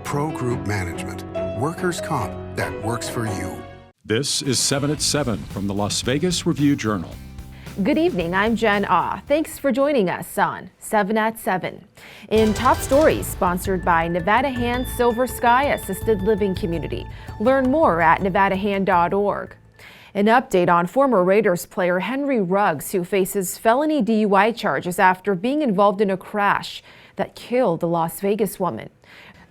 Pro Group Management. Workers' comp that works for you. This is 7 at 7 from the Las Vegas Review-Journal. Good evening, I'm Jen Ah. Thanks for joining us on 7 at 7. In Top Stories, sponsored by Nevada Hand Silver Sky Assisted Living Community. Learn more at nevadahand.org. An update on former Raiders player Henry Ruggs, who faces felony DUI charges after being involved in a crash that killed a Las Vegas woman.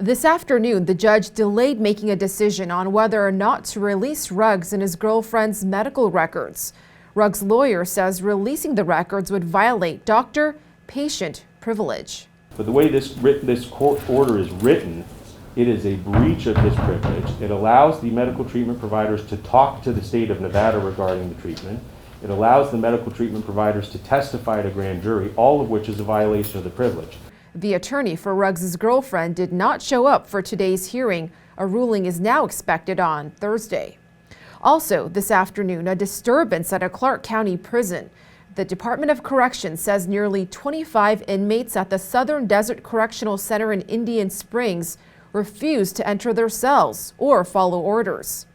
This afternoon, the judge delayed making a decision on whether or not to release Ruggs and his girlfriend's medical records. Ruggs' lawyer says releasing the records would violate doctor-patient privilege. But the way this court order is written, it is a breach of this privilege. It allows the medical treatment providers to talk to the state of Nevada regarding the treatment. It allows the medical treatment providers to testify at a grand jury, all of which is a violation of the privilege. The attorney for Ruggs' girlfriend did not show up for today's hearing. A ruling is now expected on Thursday. Also, this afternoon, a disturbance at a Clark County prison. The Department of Corrections says nearly 25 inmates at the Southern Desert Correctional Center in Indian Springs refused to enter their cells or follow orders.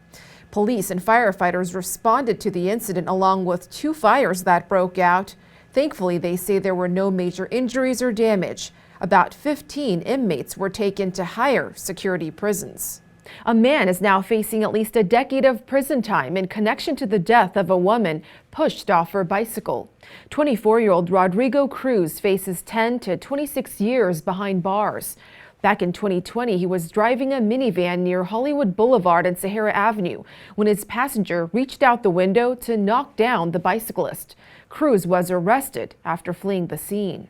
Police and firefighters responded to the incident along with 2 fires that broke out. Thankfully, they say there were no major injuries or damage. About 15 inmates were taken to higher security prisons. A man is now facing at least a decade of prison time in connection to the death of a woman pushed off her bicycle. 24-year-old Rodrigo Cruz faces 10 to 26 years behind bars. Back in 2020, he was driving a minivan near Hollywood Boulevard and Sahara Avenue when his passenger reached out the window to knock down the bicyclist. Cruz was arrested after fleeing the scene.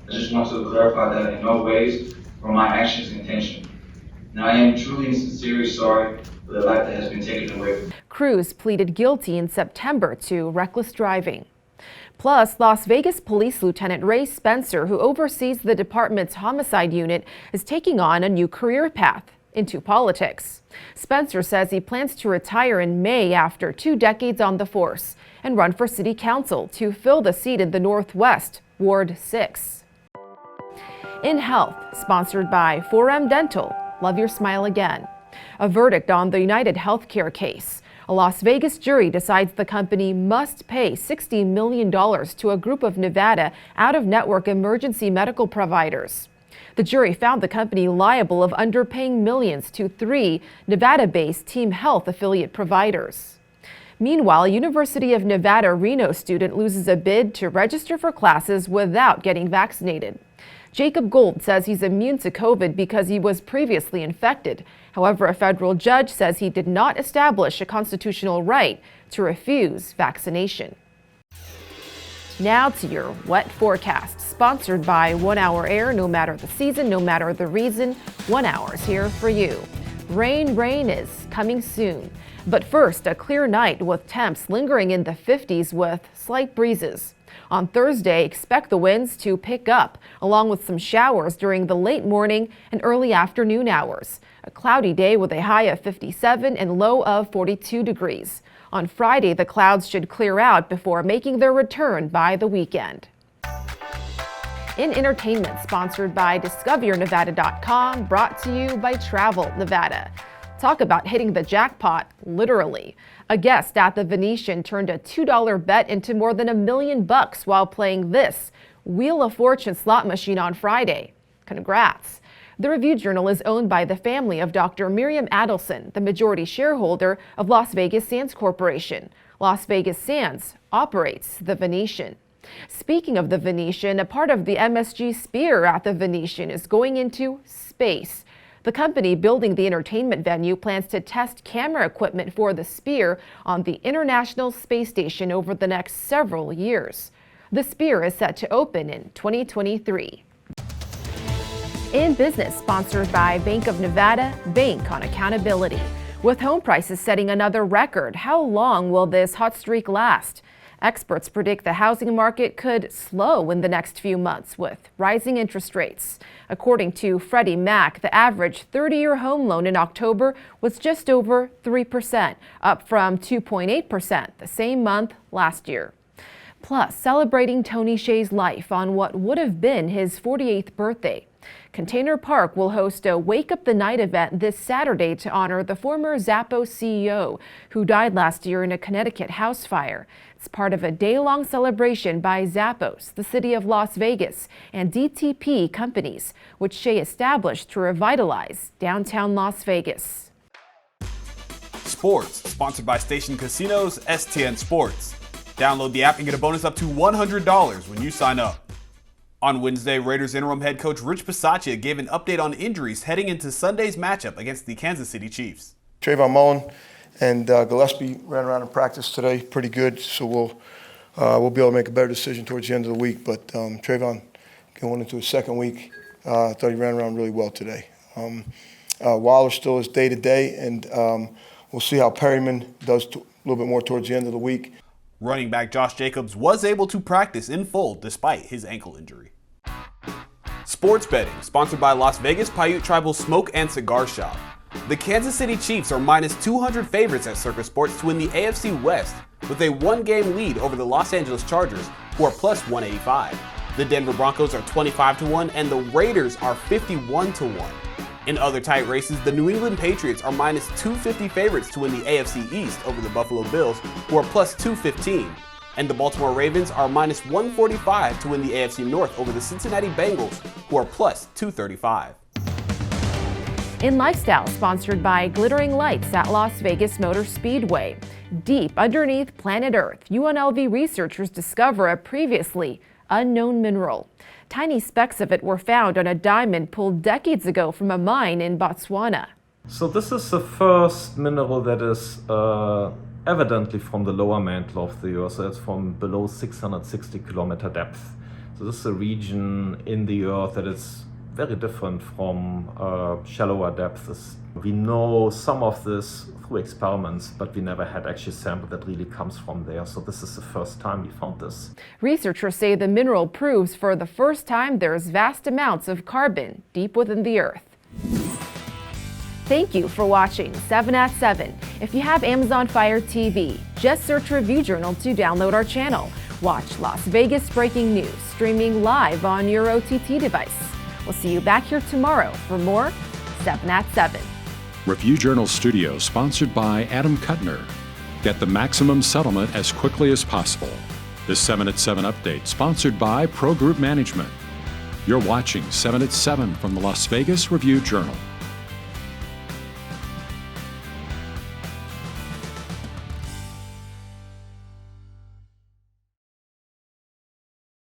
I just want to clarify that in no ways were my actions intentional. Now, I am truly and sincerely sorry for the life that has been taken away from me. Cruz pleaded guilty in September to reckless driving. Plus, Las Vegas Police Lieutenant Ray Spencer, who oversees the department's homicide unit, is taking on a new career path into politics. Spencer says he plans to retire in May after 2 decades on the force and run for city council to fill the seat in the Northwest, Ward 6. In health, sponsored by 4M Dental. Love your smile again. A verdict on the United Healthcare case. A Las Vegas jury decides the company must pay $60 million to a group of Nevada out-of-network emergency medical providers. The jury found the company liable of underpaying millions to 3 Nevada-based Team Health affiliate providers. Meanwhile, a University of Nevada Reno student loses a bid to register for classes without getting vaccinated. Jacob Gold says he's immune to COVID because he was previously infected. However, a federal judge says he did not establish a constitutional right to refuse vaccination. Now to your wet forecast, sponsored by 1 Hour Air. No matter the season, no matter the reason, 1 hour is here for you. Rain is coming soon. But first, a clear night with temps lingering in the 50s with slight breezes. On Thursday, expect the winds to pick up, along with some showers during the late morning and early afternoon hours. A cloudy day with a high of 57 and low of 42 degrees. On Friday, the clouds should clear out before making their return by the weekend. In entertainment, sponsored by DiscoverYourNevada.com, brought to you by Travel Nevada. Talk about hitting the jackpot, literally. A guest at the Venetian turned a $2 bet into more than $1 million while playing this Wheel of Fortune slot machine on Friday. Congrats. The Review-Journal is owned by the family of Dr. Miriam Adelson, the majority shareholder of Las Vegas Sands Corporation. Las Vegas Sands operates the Venetian. Speaking of the Venetian, a part of the MSG Sphere at the Venetian is going into space. The company building the entertainment venue plans to test camera equipment for the Sphere on the International Space Station over the next several years. The Sphere is set to open in 2023. In business, sponsored by Bank of Nevada, Bank on Accountability. With home prices setting another record, how long will this hot streak last? Experts predict the housing market could slow in the next few months with rising interest rates. According to Freddie Mac, the average 30-year home loan in October was just over 3%, up from 2.8% the same month last year. Plus, celebrating Tony Hsieh's life on what would have been his 48th birthday. Container Park will host a Wake Up the Night event this Saturday to honor the former Zappos CEO who died last year in a Connecticut house fire. It's part of a day-long celebration by Zappos, the city of Las Vegas, and DTP companies, which Shea established to revitalize downtown Las Vegas. Sports, sponsored by Station Casinos, STN Sports. Download the app and get a bonus up to $100 when you sign up. On Wednesday, Raiders interim head coach Rich Bisaccia gave an update on injuries heading into Sunday's matchup against the Kansas City Chiefs. Trayvon Mullen and Gillespie ran around in practice today pretty good, so we'll be able to make a better decision towards the end of the week. But Trayvon going into his second week, I thought he ran around really well today. Waller still is day-to-day, and we'll see how Perryman does a little bit more towards the end of the week. Running back Josh Jacobs was able to practice in full despite his ankle injury. Sports betting, sponsored by Las Vegas Paiute Tribal Smoke and Cigar Shop. The Kansas City Chiefs are minus 200 favorites at Circa Sports to win the AFC West with a one-game lead over the Los Angeles Chargers, who are plus 185. The Denver Broncos are 25-1 and the Raiders are 51-1. In other tight races, the New England Patriots are minus 250 favorites to win the AFC East over the Buffalo Bills, who are plus 215. And the Baltimore Ravens are minus 145 to win the AFC North over the Cincinnati Bengals, who are plus 235. In Lifestyle, sponsored by Glittering Lights at Las Vegas Motor Speedway. Deep underneath planet Earth, UNLV researchers discover a previously unknown mineral. Tiny specks of it were found on a diamond pulled decades ago from a mine in Botswana. So this is the first mineral that is evidently from the lower mantle of the Earth. So it's from below 660 kilometer depth. So this is a region in the Earth that is very different from shallower depths. We know some of this through experiments, but we never had actually a sample that really comes from there. So this is the first time we found this. Researchers say the mineral proves for the first time there's vast amounts of carbon deep within the Earth. Thank you for watching 7 at 7. If you have Amazon Fire TV, just search Review Journal to download our channel. Watch Las Vegas breaking news streaming live on your OTT device. We'll see you back here tomorrow for more 7 at 7. Review Journal Studio, sponsored by Adam Kuttner. Get the maximum settlement as quickly as possible. This 7 at 7 update, sponsored by Pro Group Management. You're watching 7 at 7 from the Las Vegas Review Journal.